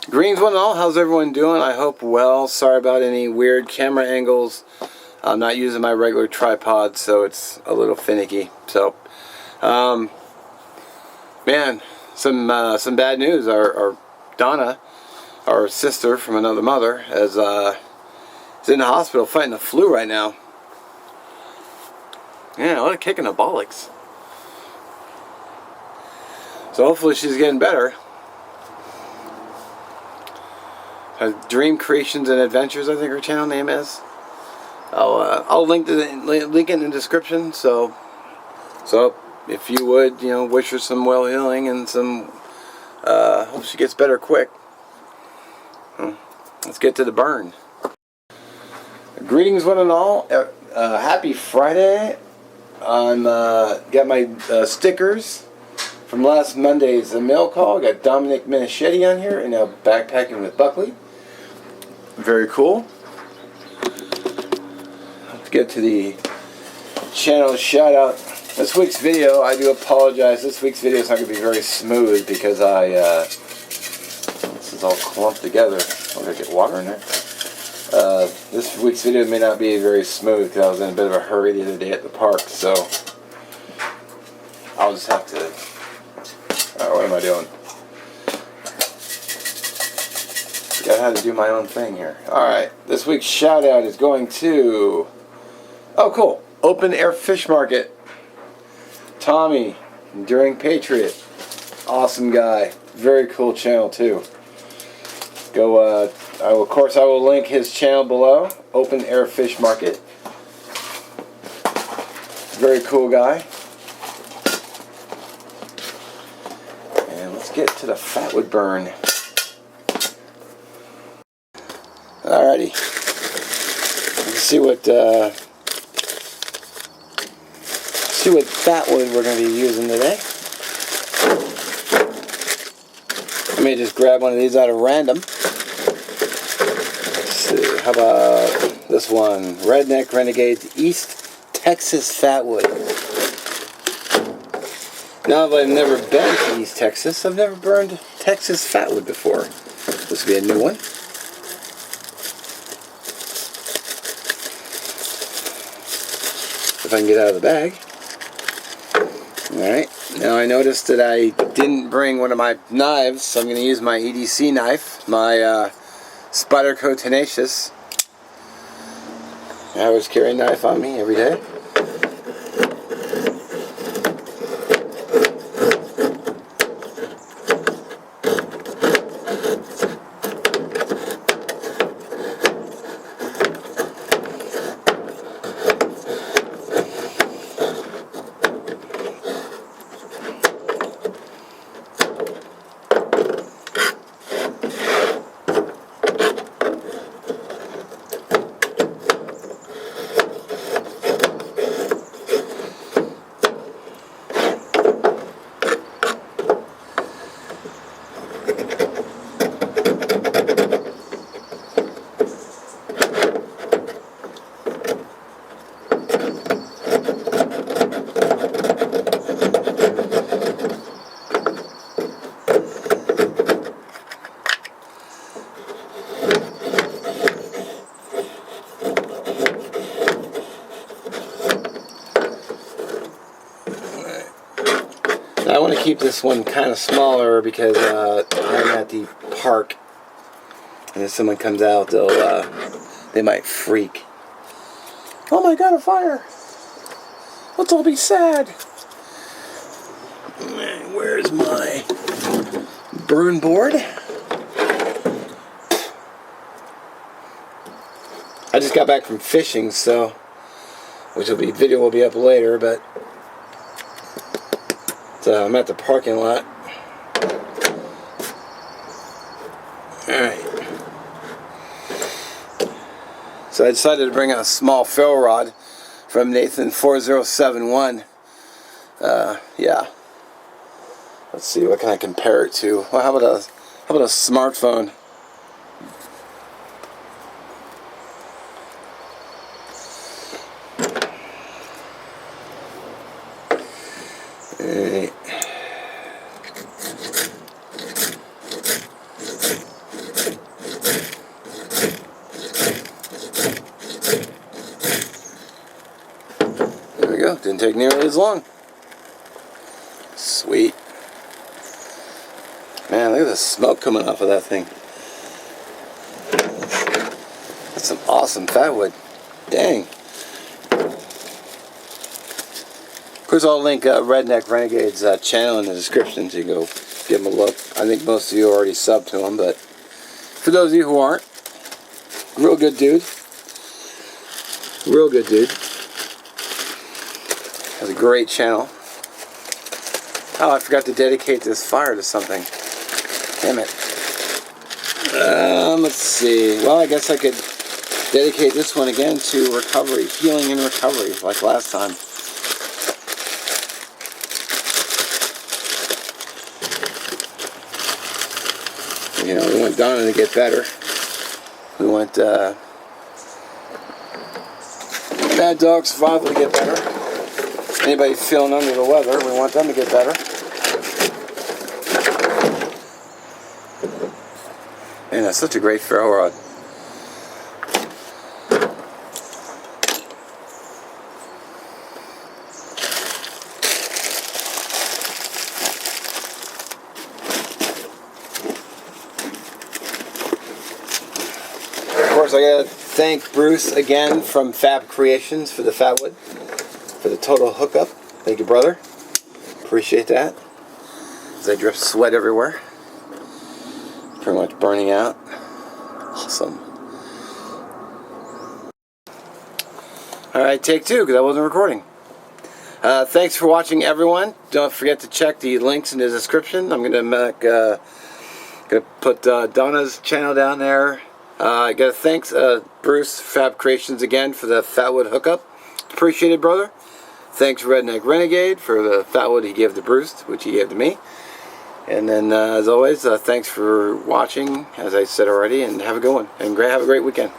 Greens one and all, how's everyone doing? I hope well. Sorry about any weird camera angles. I'm not using my regular tripod, so it's a little finicky. So, man, some bad news. Our Donna, our sister from another mother, is in the hospital fighting the flu right now. Yeah, what a kick in the bollocks. So hopefully she's getting better. Dream Creations and Adventures, I think her channel name is. I'll link it in the description. So if you would, wish her some well healing and some. Hope she gets better quick. Let's get to the burn. Greetings, one and all. Happy Friday. I'm got my stickers from last Monday's mail call. Got Dominic Minichetti on here, and now Backpacking with Buckley. Very cool. Let's get to the channel shout out. This week's video, I do apologize. This week's video is not going to be very smooth because this is all clumped together. I'm going to get water in there. This week's video may not be very smooth because I was in a bit of a hurry the other day at the park, so I'll just have to. What am I doing? I had to do my own thing here. Alright, this week's shout out is going to, oh cool, Open Air Fish Market. Tommy, Enduring Patriot. Awesome guy. Very cool channel too. Go, of course I will link his channel below. Open Air Fish Market. Very cool guy. And let's get to the Fatwood burn. Alrighty, let's see what Fatwood we're going to be using today. I may just grab one of these out of random. Let's see, how about this one? Redneck Renegade East Texas Fatwood. Now that I've never been to East Texas, I've never burned Texas Fatwood before. This will be a new one. If I can get out of the bag. Alright, now I noticed that I didn't bring one of my knives, so I'm going to use my EDC knife, my Spyderco Tenacious. I always carry a knife on me every day. I want to keep this one kind of smaller because I'm at the park, and if someone comes out, they might freak. Oh my God, a fire! Let's all be sad. Where's my burn board? I just got back from fishing, so video will be up later, but. I'm at the parking lot. Alright. So I decided to bring a small Ferro Rod from Nathan 4071. Yeah. Let's see, what can I compare it to? Well, how about a smartphone? Doesn't take nearly as long. Sweet. Man, look at the smoke coming off of that thing. That's some awesome fatwood. Dang. Of course, I'll link Redneck Renegade's channel in the description so you can go give him a look. I think most of you already subbed to him, but for those of you who aren't, real good dude. Real good dude. Has a great channel. Oh, I forgot to dedicate this fire to something. Damn it. Let's see. Well, I guess I could dedicate this one again to recovery, healing and recovery, like last time. You know, we want Donna to get better. We want Mad Dog Survival to get better. Anybody feeling under the weather, we want them to get better. Man, that's such a great ferro rod. Of course, I gotta thank Bruce again from Fab Creations for the Fatwood, for the total hookup. Thank you, brother. Appreciate that. As I drip sweat everywhere. Pretty much burning out. Awesome. Alright, take two, because I wasn't recording. Thanks for watching, everyone. Don't forget to check the links in the description. I'm gonna put Donna's channel down there. I gotta thanks Bruce Fab Creations again for the Fatwood hookup. Appreciate it, brother. Thanks Redneck Renegade for the Fatwood he gave to Bruce, which he gave to me. And then, as always, thanks for watching, as I said already, and have a good one. And have a great weekend.